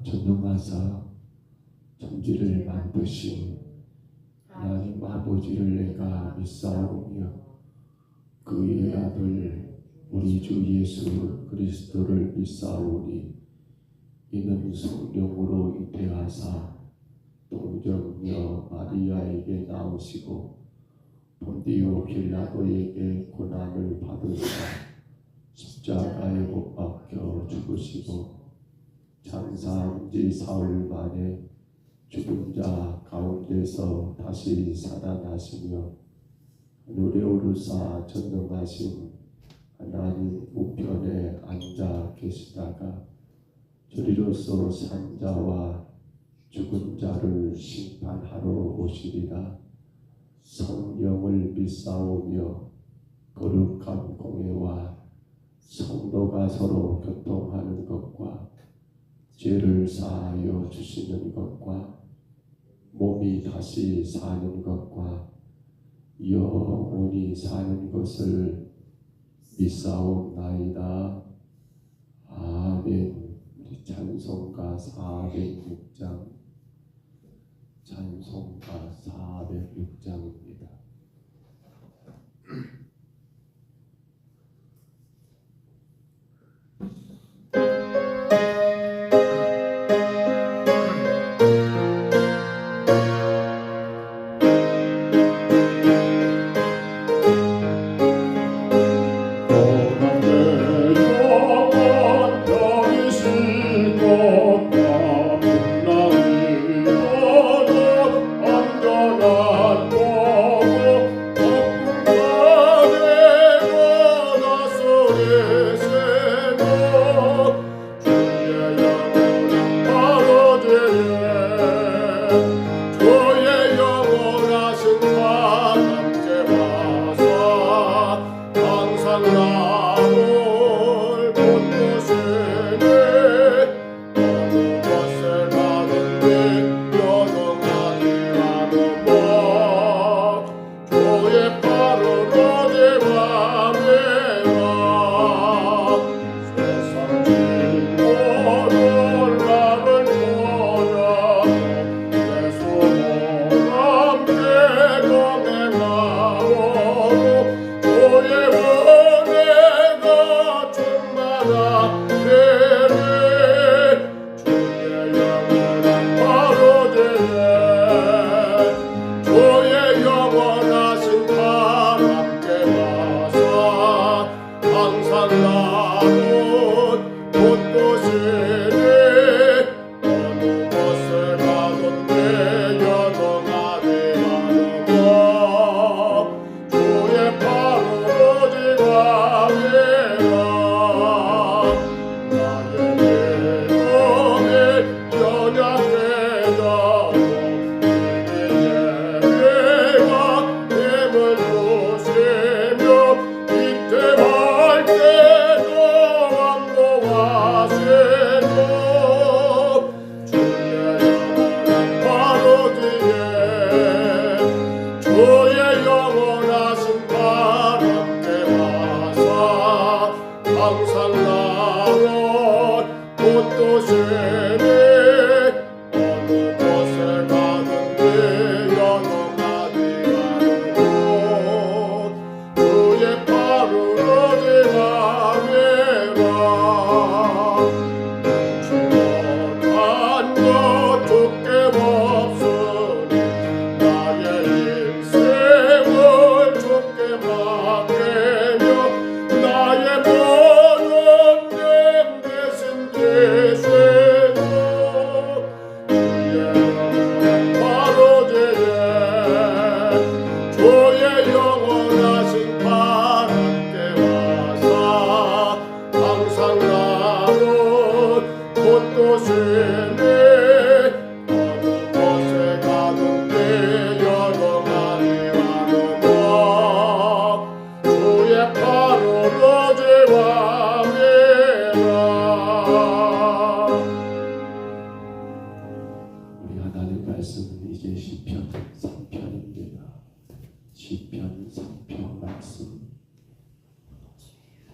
전능하사 천지를 만드신 하나님 아버지를 내가 믿사오며 그의 아들 우리 주 예수 그리스도를 믿사오니 이는 성령으로 잉태하사 동정녀 마리아에게 나오시고 본디오 빌라도에게 고난을 받으사 십자가에 못 박혀 죽으시고 장사한 지 사흘 만에 죽은 자 가운데서 다시 살아나시며 하늘에 오르사 전능하신 하나님 우편에 앉아 계시다가 저리로서 산 자와 죽은 자를 심판하러 오시리라. 성령을 믿사오며 거룩한 공회와 성도가 서로 교통하는 것과 죄를 사하여 주시는 것과 몸이 다시 사는 것과 영원히 사는 것을 믿사옵나이다. 아멘. 우리 찬송가 406장 찬송가 406장입니다.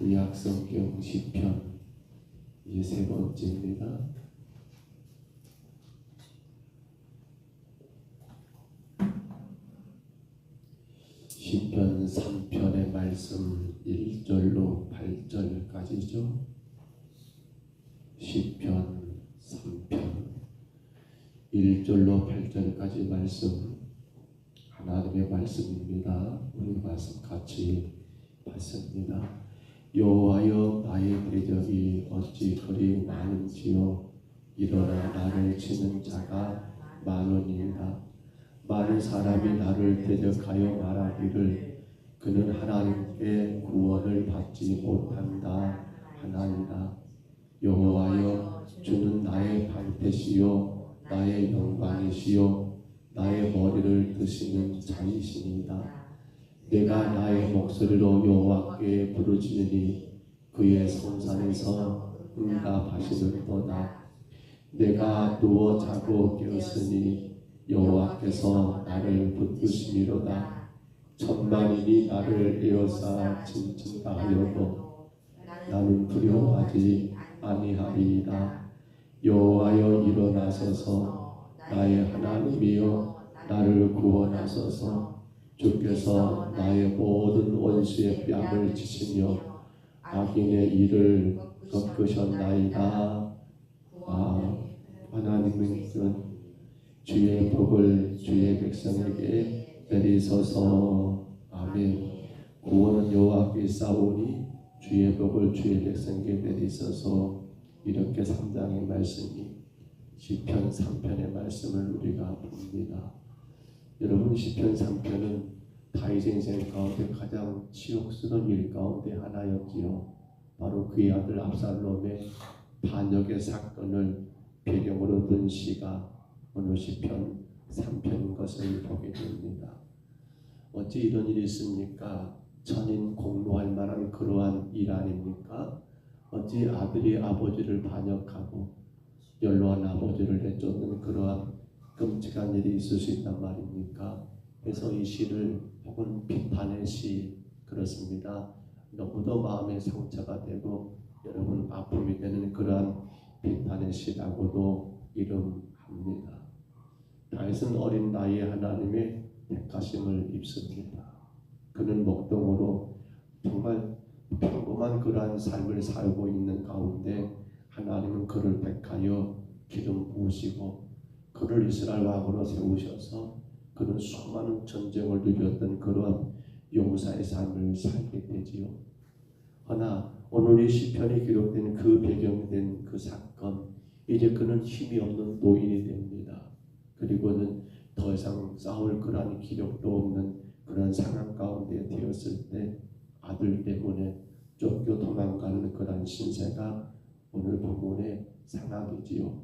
구약성경 시편 이제 세 번째입니다. 말씀 1절로 8절까지죠. 시편 3편 1절로 8절까지 말씀 하나님의 말씀입니다. 우리 말씀 같이 받습니다. 여호와여, 나의 대적이 어찌 그리 많은지요. 일어나 나를 치는 자가 많으니이다. 많은 사람이 나를 대적하여 말하기를 그는 하나님께 구원을 받지 못한다 하나이다. 여호와여, 주는 나의 방패시요 나의 영광이시요 나의 머리를 드시는 자이시니이다. 내가 나의 목소리로 여호와께 부르짖으니 그의 성산에서 응답하시는도다. 내가 누워 자고 깨었으니 여호와께서 나를 붙드시미로다. 천만인이 나를 에워싸 진친다 하여도 나는 두려워하지 아니하리이다. 여호와여, 일어나소서. 나의 하나님이여, 나를 구원하소서. 주께서 나의 모든 원수의 뺨을 치시며 악인의 일을 꺾으셨나이다. 하나님은 주의 복을 주의 백성에게 내리소서. 아멘. 구원은 여호와께 있사오니 주의 복을 주의 백성에게 내리소서. 이렇게 3장의 말씀이 시편 3편의 말씀을 우리가 봅니다. 여러분, 시편 3편은 다윗의 인생 가운데 가장 치욕스러운 일 가운데 하나였지요. 바로 그의 아들 압살롬의 반역의 사건을 배경으로 둔 시가 오늘 시편 3편인 것을 보게 됩니다. 어찌 이런 일이 있습니까? 천인 공로할 만한 그러한 일 아닙니까? 어찌 아들이 아버지를 반역하고 연로한 아버지를 내쫓는 그러한 끔찍한 일이 있을 수 있단 말입니까? 그래서 이 시를 혹은 비판의 시, 그렇습니다. 너무도 마음의 상처가 되고 여러분 아픔이 되는 그러한 비판의 시라고도 이름합니다. 다윗은 어린 나이에 하나님의 택하심을 입습니다. 그는 목동으로 정말 평범한 그러한 삶을 살고 있는 가운데 하나님은 그를 택하여 기름 부으시고 그를 이스라엘 왕으로 세우셔서 그는 수많은 전쟁을 누렸던 그러한 용사의 삶을 살게 되지요. 그러나 오늘 이 시편이 기록된 그 배경이 된 그 사건, 이제 그는 힘이 없는 노인이 됩니다. 그리고는 더 이상 싸울 그러한 기력도 없는 그런 상황 가운데 되었을 때 아들 때문에 쫓겨 도망가는 그런 신세가 오늘 본문의 상황이지요.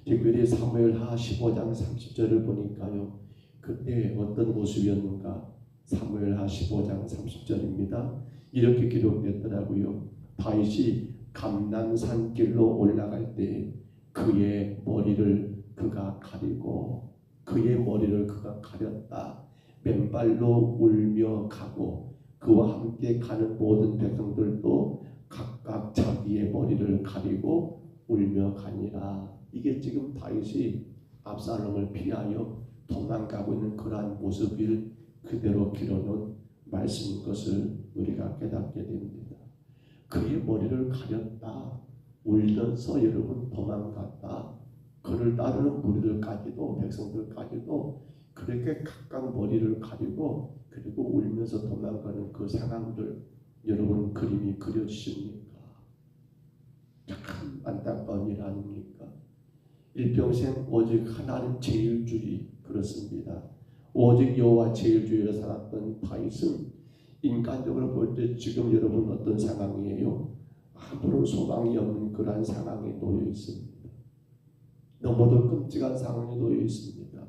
특별히 사무엘하 15장 30절을 보니까요, 그때 어떤 모습이었는가? 사무엘하 15장 30절입니다. 이렇게 기록됐더라고요. 다윗이 감람산 길로 올라갈 때 그의 머리를 그가 가리고 그의 머리를 그가 가렸다. 맨발로 울며 가고 그와 함께 가는 모든 백성들도 각각 자기의 머리를 가리고 울며 가니라. 이게 지금 다윗이 압살롬을 피하여 도망가고 있는 그러한 모습을 그대로 기록한 말씀인 것을 우리가 깨닫게 됩니다. 그의 머리를 가렸다. 울면서 여러분 도망갔다. 그를 따르는 무리들까지도 백성들까지도 그렇게 각각 머리를 가리고 그리고 울면서 도망가는 그 상황들 여러분 그림이 그려지십니까? 참 안타까운 일 아닙니까? 일평생 오직 하나님 제일주의, 그렇습니다. 오직 여호와 제일주의로 살았던 다윗은 인간적으로 볼 때 지금 여러분 어떤 상황이에요? 아무런 소망이 없는 그러한 상황에 놓여 있습니다. 너무도 끔찍한 상황에 놓여 있습니다.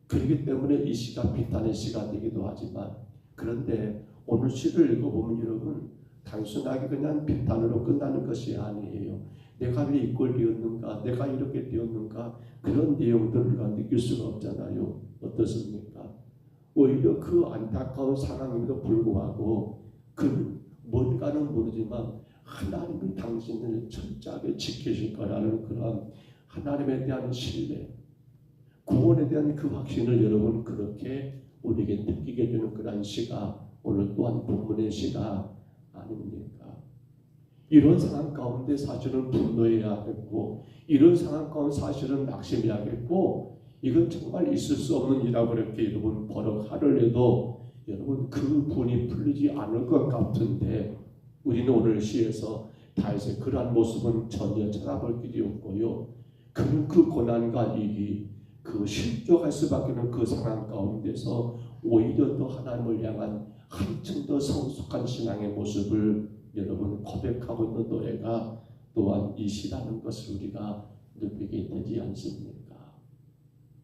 그렇기 때문에 이 시가 비탄의 시가 되기도 하지만, 그런데 오늘 시를 읽어보면 여러분 단순하게 그냥 비탄으로 끝나는 것이 아니에요. 내가 왜 이꼴 되었는가, 내가 이렇게 되었는가, 그런 내용들을 우리가 느낄 수가 없잖아요. 어떻습니까? 오히려 그 안타까운 상황임에도 불구하고 그는 뭔가는 모르지만 하나님은 당신을 철저하게 지키실 거라는 그런 하나님에 대한 신뢰, 구원에 대한 그 확신을 여러분 그렇게 우리에게 느끼게 되는 그런 시가 오늘 또한 본문의 시가 아닙니까? 이런 상황 가운데 사실은 분노해야겠고, 이런 상황 가운데 사실은 낙심해야겠고, 이건 정말 있을 수 없는 일이라고 그렇게 여러분 버럭하를 해도 여러분 그 분이 풀리지 않을 것 같은데, 우리는 오늘 시에서 다윗의 그러한 모습은 전혀 찾아볼 길이 없고요. 그 고난과 위기, 그 실족할 수밖에 없는 그 상황 가운데서 오히려 더 하나님을 향한 한층 더 성숙한 신앙의 모습을 여러분 고백하고 있는 노래가 또한 이 시라는 것을 우리가 느끼게 되지 않습니까?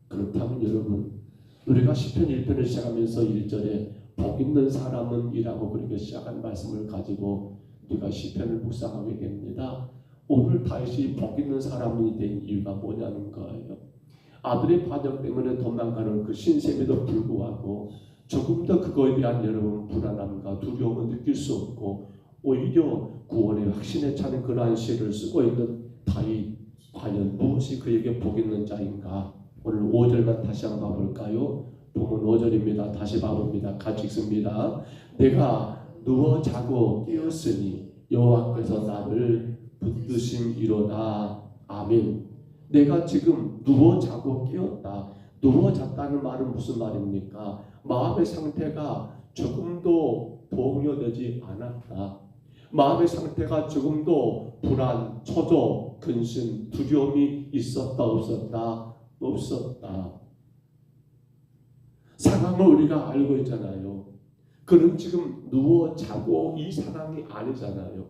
그렇다면 여러분, 우리가 시편 1편을 시작하면서 1절에 복 있는 사람은 이라고 그렇게 시작한 말씀을 가지고 우리가 시편을 묵상하게 됩니다. 오늘 다윗이 복 있는 사람이 된 이유가 뭐냐는 거예요. 아들의 반역 때문에 도망가는 그 신세에도 불구하고 조금 더 그거에 대한 여러분 불안함과 두려움을 느낄 수 없고 오히려 구원의 확신에 차는 그러한 시를 쓰고 있는 다윗, 과연 무엇이 그에게 복 있는 자인가? 오늘 5절만 다시 한번 봐볼까요? 본문 5절입니다. 다시 봐봅니다. 같이 읽습니다. 내가 누워 자고 깨었으니 여호와께서 나를 붙드심이로다. 아멘. 내가 지금 누워 자고 깨었다. 누워 잤다는 말은 무슨 말입니까? 마음의 상태가 조금도 동요되지 않았다. 마음의 상태가 조금도 불안, 초조, 근심, 두려움이 있었다 없었다? 없었다. 상황을 우리가 알고 있잖아요. 그는 지금 누워 자고 이 상황이 아니잖아요.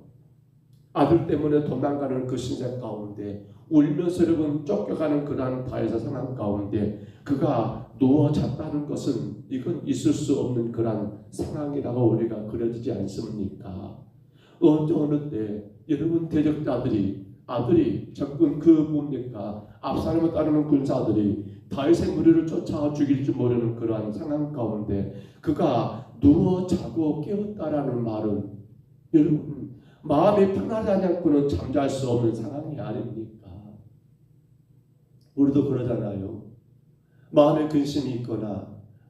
아들 때문에 도망가는 그 신세 가운데 울면서 여러분 쫓겨가는 그러한 다윗의 상황 가운데 그가 누워 잤다는 것은 이건 있을 수 없는 그러한 상황이라고 우리가 그려지지 않습니까? 어느 때 여러분 대적자들이 아들이 접근 그 뭡니까? 압살롬을 따르는 군사들이 다윗의 무리를 쫓아와 죽일 줄 모르는 그러한 상황 가운데 그가 누워 자고 깨었다라는 말은 여러분 마음이 편하지 않고는 잠잘 수 없는 상황이 아닙니까? 우리도 그러잖아요. 마음에 근심이 있거나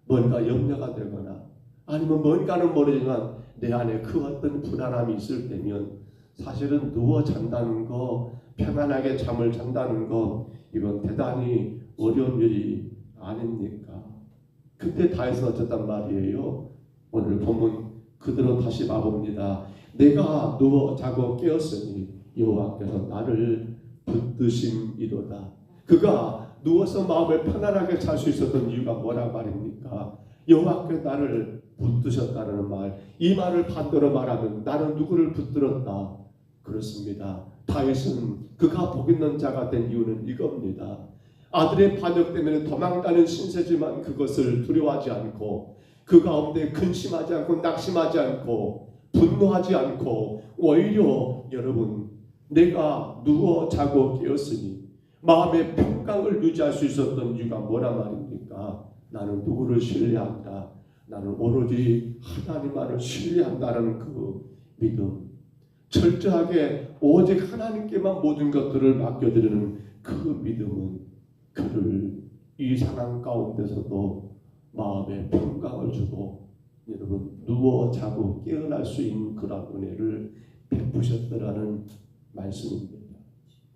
뭔가 염려가 되거나 아니면 뭔가는 모르지만 내 안에 그 어떤 불안함이 있을 때면 사실은 누워 잔다는 거, 편안하게 잠을 잔다는 거 이건 대단히 어려운 일이 아닙니까? 그때 다윗은 어쨌단 말이에요. 오늘 본문 그대로 다시 봐봅니다. 내가 누워 자고 깨었으니 여호와께서 나를 붙드심이로다. 그가 누워서 마음을 편안하게 잘 수 있었던 이유가 뭐라 말입니까? 여호와께서 나를 붙드셨다는 말. 이 말을 반대로 말하면 나는 누구를 붙들었다? 그렇습니다. 다윗은 그가 복 있는 자가 된 이유는 이겁니다. 아들의 반역 때문에 도망가는 신세지만 그것을 두려워하지 않고 그 가운데 근심하지 않고 낙심하지 않고 분노하지 않고 오히려 여러분 내가 누워 자고 깨었으니 마음의 평강을 유지할 수 있었던 이유가 뭐라 말입니까? 나는 누구를 신뢰한다. 나는 오로지 하나님만을 신뢰한다는 그 믿음. 철저하게 오직 하나님께만 모든 것들을 맡겨드리는 그 믿음은 그를 이 상황 가운데서도 마음의 평강을 주고 여러분 누워 자고 깨어날 수 있는 그런 은혜를 베푸셨더라는 말씀입니다.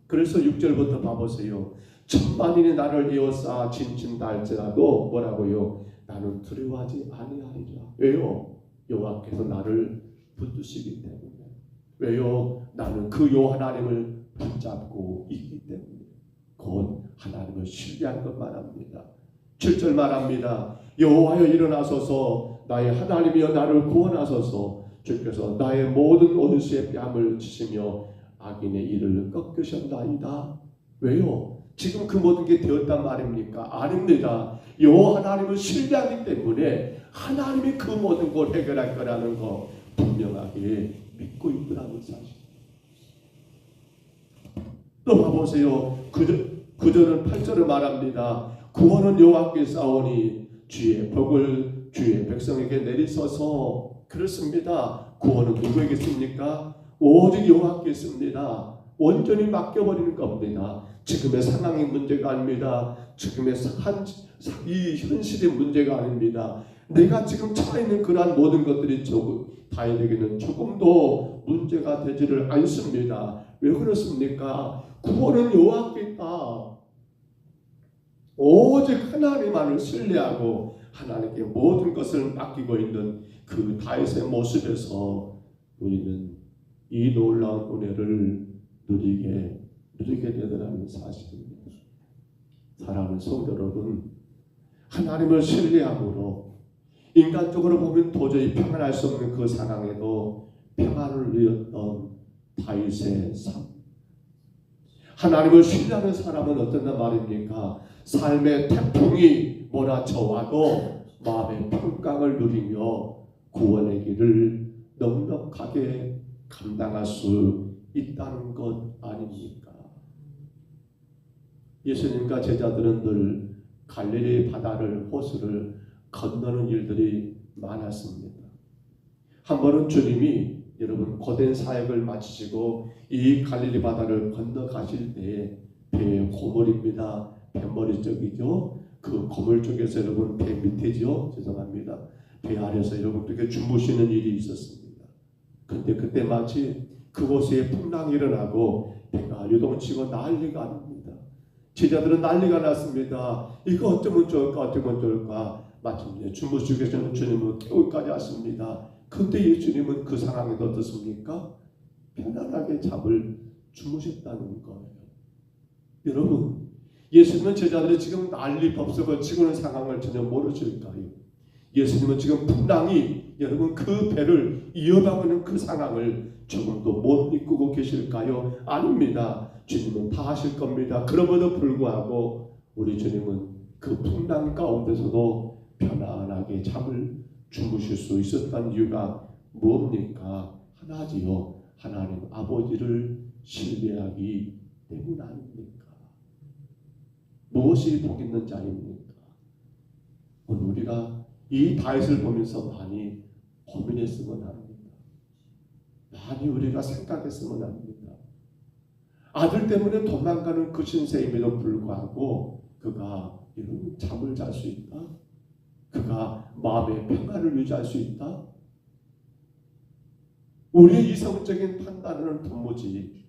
그래서 6절부터 봐보세요. 천만인이 나를 에워싸 진친다 할지라도 뭐라고요? 나는 두려워하지 아니하리라. 왜요? 여호와께서 나를 붙드시기 때문에. 왜요? 나는 그 요 하나님을 붙잡고 있기 때문에. 곧 하나님을 신뢰한 것 말합니다. 7절 말합니다. 여호와여 일어나소서 나의 하나님이여 나를 구원하소서. 주께서 나의 모든 원수의 뺨을 치시며 악인의 일을 꺾으셨나이다. 왜요? 지금 그 모든 게 되었단 말입니까? 아닙니다. 여호와 하나님을 신뢰하기 때문에 하나님이 그 모든 걸 해결할 거라는 거 분명하게 믿고 있더라는 사실. 또 봐보세요. 그절은 8절을 말합니다. 구원은 여호와께 싸우니 주의 복을 주의 백성에게 내리소서. 그렇습니다. 구원은 누구에게 있습니까? 오직 여호와께 있습니다. 온전히 맡겨버리는 겁니다. 지금의 상황이 문제가 아닙니다. 지금의 이 현실이 문제가 아닙니다. 내가 지금 처해 있는 그러한 모든 것들이 다윗에게는 조금도 문제가 되지를 않습니다. 왜 그렇습니까? 구원은 여호와께 있다. 오직 하나님만을 신뢰하고 하나님께 모든 것을 맡기고 있는 그 다윗의 모습에서 우리는 이 놀라운 은혜를 누리게 되더라는 사실입니다. 사랑하는 성도 여러분, 하나님을 신뢰함으로 인간적으로 보면 도저히 평안할 수 없는 그 상황에도 평안을 누렸던 다윗의 삶. 하나님을 신뢰하는 사람은 어떤단 말입니까? 삶의 태풍이 몰아쳐와도 마음의 평강을 누리며 구원의 길을 넉넉하게 감당할 수 있다는 것 아닙니까? 예수님과 제자들은 늘 갈릴리 바다를 호수를 건너는 일들이 많았습니다. 한 번은 주님이 여러분 고된 사역을 마치시고 이 갈릴리 바다를 건너가실 때에 배에 고물입니다. 뱃머리 쪽이죠. 그 고물 쪽에서 여러분 배 밑에죠. 죄송합니다. 배 아래서 여러분 그렇게 주무시는 일이 있었습니다. 그런데 그때 마치 그곳에 풍랑이 일어나고 배가 요동치고 난리가 납니다. 제자들은 난리가 났습니다. 이거 어쩌면 좋을까 마침내 주무시고 계시는 주님을 깨울까지 하십니다. 그런데 예수님은 그 상황에도 어떻습니까? 편안하게 잠을 주무셨다는 거예요. 여러분, 예수님은 제자들이 지금 난리 법석을 치고 있는 상황을 전혀 모르실까요? 예수님은 지금 풍랑이 여러분 그 배를 이어가고 있는 그 상황을 조금도 못 이끌고 계실까요? 아닙니다. 주님은 다 하실 겁니다. 그럼에도 불구하고 우리 주님은 그 풍랑 가운데서도 편안하게 잠을 주무실 수 있었던 이유가 뭡니까? 하나지요. 하나님 아버지를 신뢰하기 때문 아닙니까? 무엇이 복 있는 자입니까? 오늘 우리가 이 다윗을 보면서 많이 고민했으면 합니다. 많이 우리가 생각했으면 합니다. 아들 때문에 도망가는 그 신세임에도 불구하고 그가 이런 잠을 잘 수 있다? 그가 마음의 평안을 유지할 수 있다? 우리의 이성적인 판단은 도무지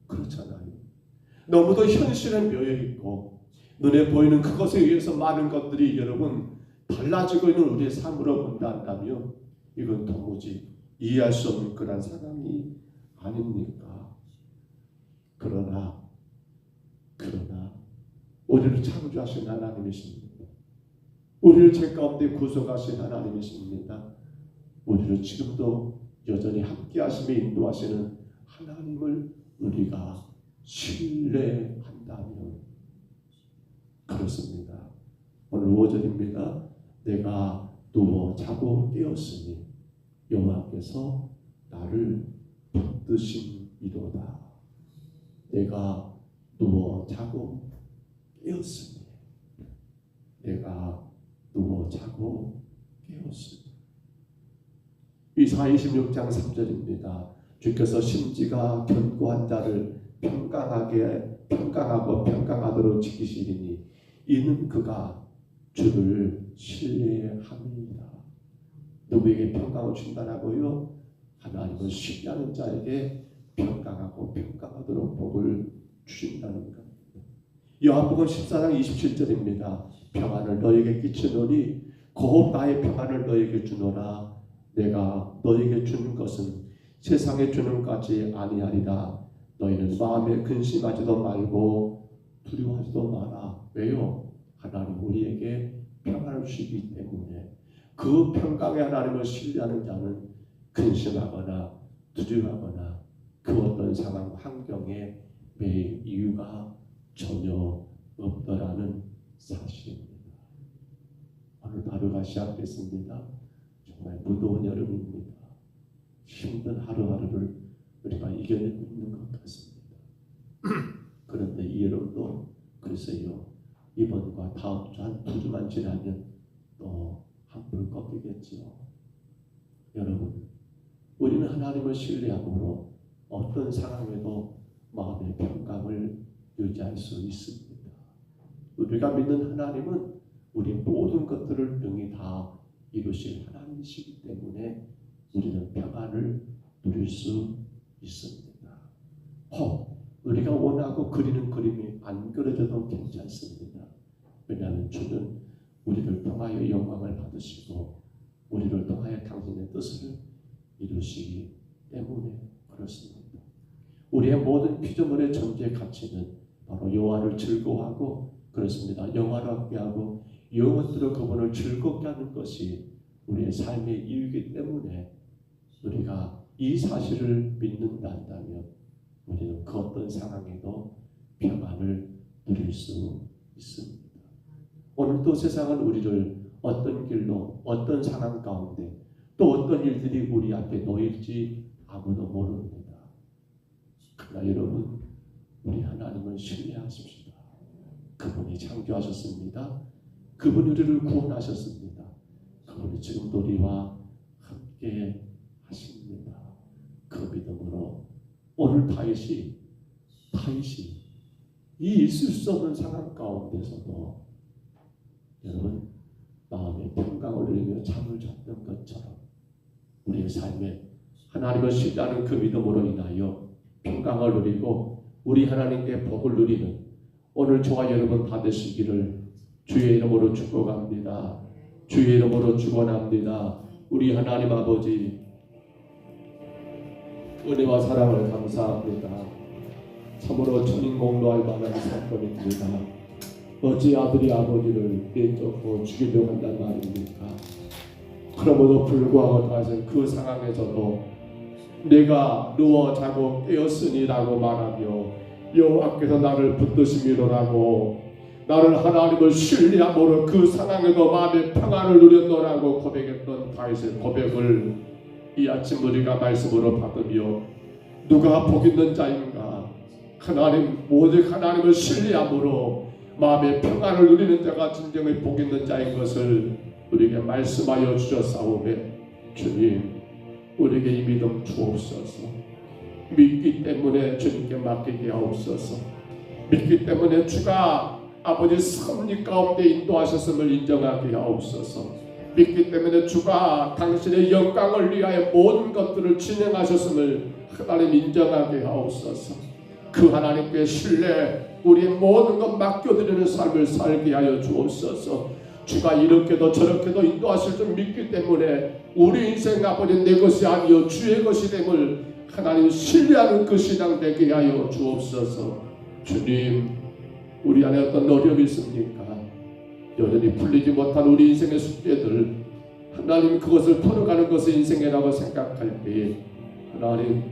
그렇잖아요. 너무도 현실에 묘해있고 눈에 보이는 그것에 의해서 많은 것들이 여러분 달라지고 있는 우리의 삶으로 본다 한다면 이건 도무지 이해할 수 없는 그런 상황이 아닙니까? 그러나 우리를 창조하신 하나님이십니다. 우리를 죄 가운데 구속하신 하나님이십니다. 우리를 지금도 여전히 함께 하시며 인도하시는 하나님을 우리가 신뢰한다면 그렇습니다. 오늘 5절입니다. 내가 누워 자고 깨었으니 여호와께서 나를 붙드심이로다. 내가 누워 자고 깨었으니 내가 누워 자고 깨었으니 이사야 26장 3절입니다. 주께서 심지가 견고한 자를 평강하고 평강하도록 지키시리니 이는 그가 주를 신뢰함이니라. 누구에게 평강을 준다라고요? 하나님을 신뢰하는 자에게 평강하고 평강하도록 복을 주신다는 것. 요한복음 14장 27절입니다. 평안을 너에게 끼치노니 곧 나의 평안을 너에게 주노라. 내가 너에게 주는 것은 세상에 주는 것이 아니하리라. 너희는 마음에 근심하지도 말고 두려워하지도 마라. 왜요? 하나님 우리에게 평안을 주시기 때문에 그 평강의 하나님을 신뢰하는 자는 근심하거나 두려워하거나 그 어떤 상황 환경에 매일 이유가 전혀 없더라는 사실입니다. 오늘 하루가 시작됐습니다. 정말 무더운 여름입니다. 힘든 하루하루를 우리가 이겨내고 있는 것 같습니다. 그런데 이 여름도 글쎄요, 이번과 다음 주 한 2주만 지나면 또 한풀 꺾이겠지요. 여러분, 우리는 하나님을 신뢰함으로 어떤 상황에도 마음의 평강을 유지할 수 있습니다. 우리가 믿는 하나님은 우리 모든 것들을 능히 다 이루실 하나님이시기 때문에 우리는 평안을 누릴 수 있습니다. 우리가 원하고 그리는 그림이 안 그려져도 괜찮습니다. 왜냐하면 주는 우리를 통하여 영광을 받으시고 우리를 통하여 당신의 뜻을 이루시기 때문에 그렇습니다. 우리의 모든 피조물의 존재 가치는 바로 여호와를 즐거워하고 그렇습니다. 영화롭게 하고 영원토록 그분을 즐겁게 하는 것이 우리의 삶의 이유이기 때문에 우리가 이 사실을 믿는다 한다면 우리는 그 어떤 상황에도 평안을 누릴 수 있습니다. 오늘도 세상은 우리를 어떤 길로 어떤 상황 가운데 또 어떤 일들이 우리 앞에 놓일지 아무도 모릅니다. 그러나 여러분, 우리 하나님을 신뢰하십시다. 그분이 창조하셨습니다. 그분이 우리를 구원하셨습니다. 그분이 지금도 우리와 함께 하십니다. 그 믿음으로 오늘 다윗이 이 있을 수 없는 상황 가운데서도 여러분 마음의 평강을 누리며 잠을 잤던 것처럼 우리의 삶에 하나님을 신뢰하는 그 믿음으로 인하여 평강을 누리고 우리 하나님께 복을 누리는 오늘 저와 여러분 다 되시기를 주의 이름으로 축복합니다. 주의 이름으로 축원합니다. 우리 하나님 아버지 은혜와 사랑을 감사합니다. 참으로 천인공로할 만한 사건입니다. 어찌 아들이 아버지를 내쫓고 죽이려고 한단 말입니까? 그럼에도 불구하고 다시 그 상황에서도 내가 누워 자고 깨었으니라고 말하며 여호와께서 나를 붙드심이로라고 나를 하나님을 신뢰함으로 그 상황에도 마음의 평안을 누렸노라고 고백했던 다윗의 고백을 이 아침 우리가 말씀으로 받으며 누가 복 있는 자인가? 하나님 오직 하나님을 신뢰함으로 마음의 평안을 누리는 자가 진정의 복 있는 자인 것을 우리에게 말씀하여 주셨사오매 주님 우리에게 이 믿음 주옵소서. 믿기 때문에 주님께 맡기게 하옵소서. 믿기 때문에 주가 아버지 섭리 가운데 인도하셨음을 인정하게 하옵소서. 믿기 때문에 주가 당신의 영광을 위하여 모든 것들을 진행하셨음을 하나님 인정하게 하옵소서. 그 하나님께 신뢰 우리의 모든 것 맡겨드리는 삶을 살게 하여 주옵소서. 주가 이렇게도 저렇게도 인도하실 줄 믿기 때문에 우리 인생 아버지 내 것이 아니요 주의 것이 됨을 하나님 신뢰하는 그 신앙 되게 하여 주옵소서. 주님 우리 안에 어떤 어려움이 있습니까? 여전히 풀리지 못한 우리 인생의 숙제들 하나님 그것을 풀어가는 것을 인생이라고 생각할 때에 하나님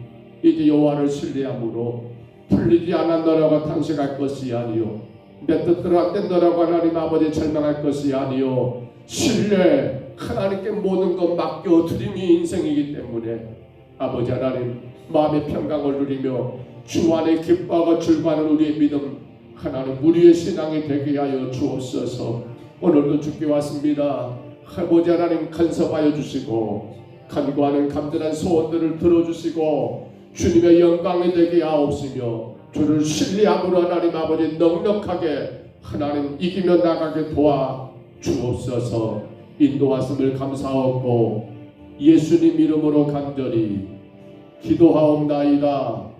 이제 여호와를 신뢰함으로 풀리지 않았노라고 탄식할 것이 아니요 내 뜻대로 안 된다라고 하나님 아버지 절망할 것이 아니요 신뢰 하나님께 모든 것 맡겨드림이 인생이기 때문에 아버지 하나님 마음의 평강을 누리며 주 안에 기뻐하고 즐거워하는 우리의 믿음 하나님 우리의 신앙이 되게 하여 주옵소서. 오늘도 주께 왔습니다. 아버지 하나님 간섭하여 주시고 간구하는 간절한 소원들을 들어주시고 주님의 영광이 되게 하옵시며 주를 신뢰함으로 하나님 아버지 넉넉하게 하나님 이기며 나가게 도와 주옵소서. 인도하심을 감사하고 예수님 이름으로 간절히 기도하옵나이다.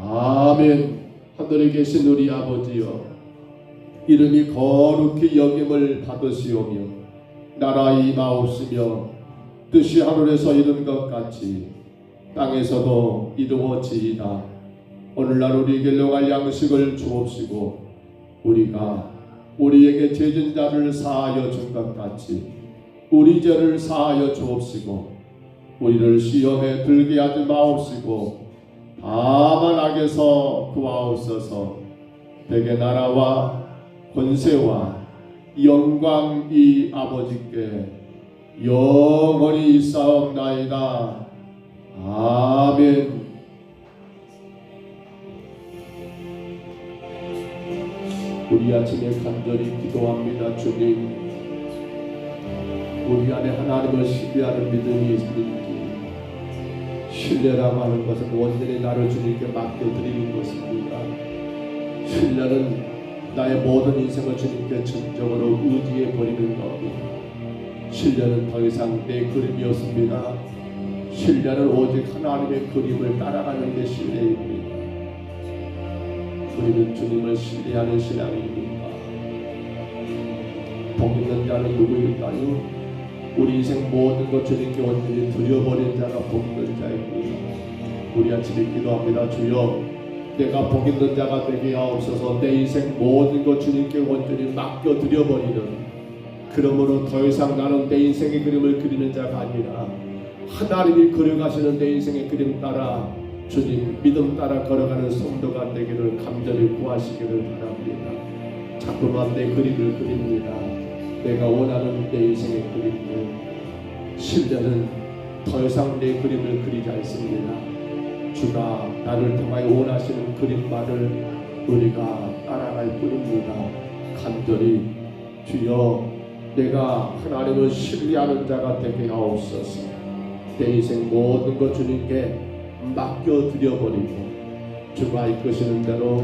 아멘. 하늘에 계신 우리 아버지여 이름이 거룩히 여김을 받으시오며 나라 임하옵시며 뜻이 하늘에서 이룬 것 같이 땅에서도 이루어지이다. 오늘날 우리에게 일용할 양식을 주옵시고 우리가 우리에게 죄진 자를 사하여 준 것 같이 우리 죄를 사하여 주옵시고 우리를 시험에 들게 하지 마옵시고 다만 악에서 구하옵소서. 대개 나라와 권세와 영광이 아버지께 영원히 있사옵나이다. 아멘. 우리 아침에 간절히 기도합니다. 주님 우리 안에 하나님을 신뢰하는 믿음이 있는지 신뢰라고 하는 것은 온전히 나를 주님께 맡겨드리는 것입니다. 신뢰는 나의 모든 인생을 주님께 전적으로 의지해 버리는 겁니다. 신뢰는 더 이상 내 그림이었습니다. 신뢰는 오직 하나님의 그림을 따라가는 게 신뢰입니다. 우리는 주님을 신뢰하는 신앙입니까? 복 있는 자는 누구일까요? 우리 인생 모든 것 주님께 온전히 드려버린 자가 복 있는 자입니다. 우리 아침에 기도합니다. 주여, 내가 복 있는 자가 되게 하옵소서. 내 인생 모든 것 주님께 온전히 맡겨 드려버리는, 그러므로 더 이상 나는 내 인생의 그림을 그리는 자가 아니라 하나님이 그려가시는 내 인생의 그림 따라 주님 믿음 따라 걸어가는 성도가 되기를 간절히 구하시기를 바랍니다. 자꾸만 내 그림을 그립니다. 내가 원하는 내 인생의 그림을, 신뢰는 더 이상 내 그림을 그리지 않습니다. 주가 나를 통하여 원하시는 그림만을 우리가 따라갈 뿐입니다. 간절히 주여, 내가 하나님을 신뢰하는 자가 되게 하옵소서. 내 인생 모든 것 주님께 맡겨 드려버리고 주가 이끄시는 대로,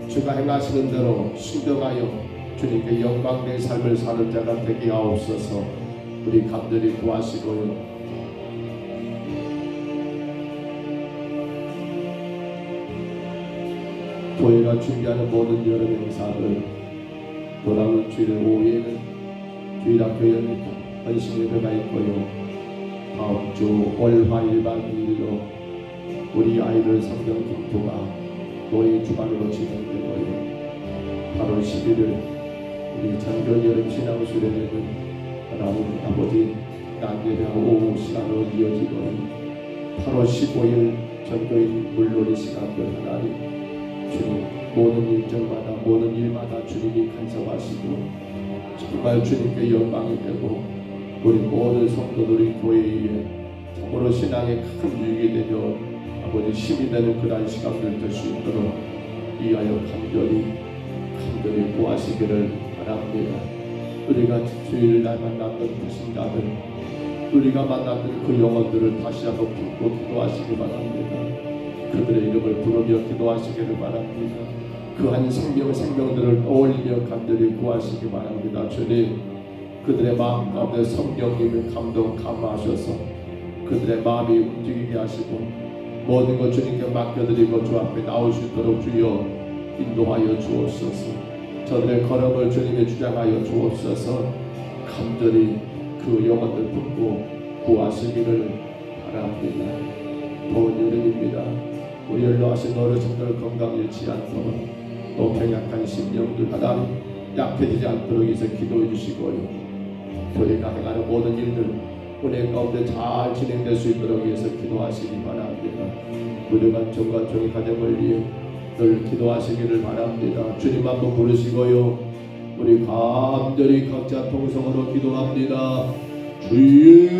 주가 행하시는 대로 순종하여 주님께 영광된 삶을 사는 자가 되게 하옵소서. 우리 간절히 구하시고요. 교회가 준비하는 모든 여름 행사들, 돌아오는 주일 오후에는 주일학교 연립 헌신 예배가 있고요. 다음 주 월화 1박 2일로 우리 아이들 성경 공부가 교회 주관으로 진행되고요. 8월 11일 우리 전교 여름 신앙 수련회는 하나님 아버지 낮 예배와 오후 시간으로 이어지고요. 8월 15일 전교인 물놀이 시간들 하나님 주님 모든 일정마다 모든 일마다 주님이 간섭하시고 정말 주님께 영광이 되고 우리 모든 성도들이 교회에 참으로 신앙의 큰 유익이 되며 아버지 힘이 되는 그러한 시간들 될 수 있도록 이하여 간절히 구하시기를 바랍니다. 우리가 주일날 만났던 불신자들, 우리가 만났던 그 영혼들을 다시 한번 품고 기도하시기 바랍니다. 그들의 이름을 부르며 기도하시기를 바랍니다. 그 한 생명들을 떠올리며 간절히 구하시기 바랍니다. 주님, 그들의 마음 가운데 성령님의 감동 감화하셔서 그들의 마음이 움직이게 하시고 모든 것 주님께 맡겨드리고 주 앞에 나올 수 있도록 주여 인도하여 주옵소서. 저들의 걸음을 주님의 주장하여 주옵소서. 간절히 그 영혼들 품고 구하시기를 바랍니다. 더운 여름입니다. 우리 연로하신 어르신들 건강 잃지 않도록 또 병약한 심령들 하나님 약해지지 않도록 해서 기도해 주시고요. 교회가 행하는 모든 일들 은혜 가운데 잘 진행될 수 있도록 해서 기도하시기 바랍니다. 무료간 종과 종의 가정을 위해 늘 기도하시기를 바랍니다. 주님 한번 부르시고요. 우리 간절히 각자 통성으로 기도합니다. 주여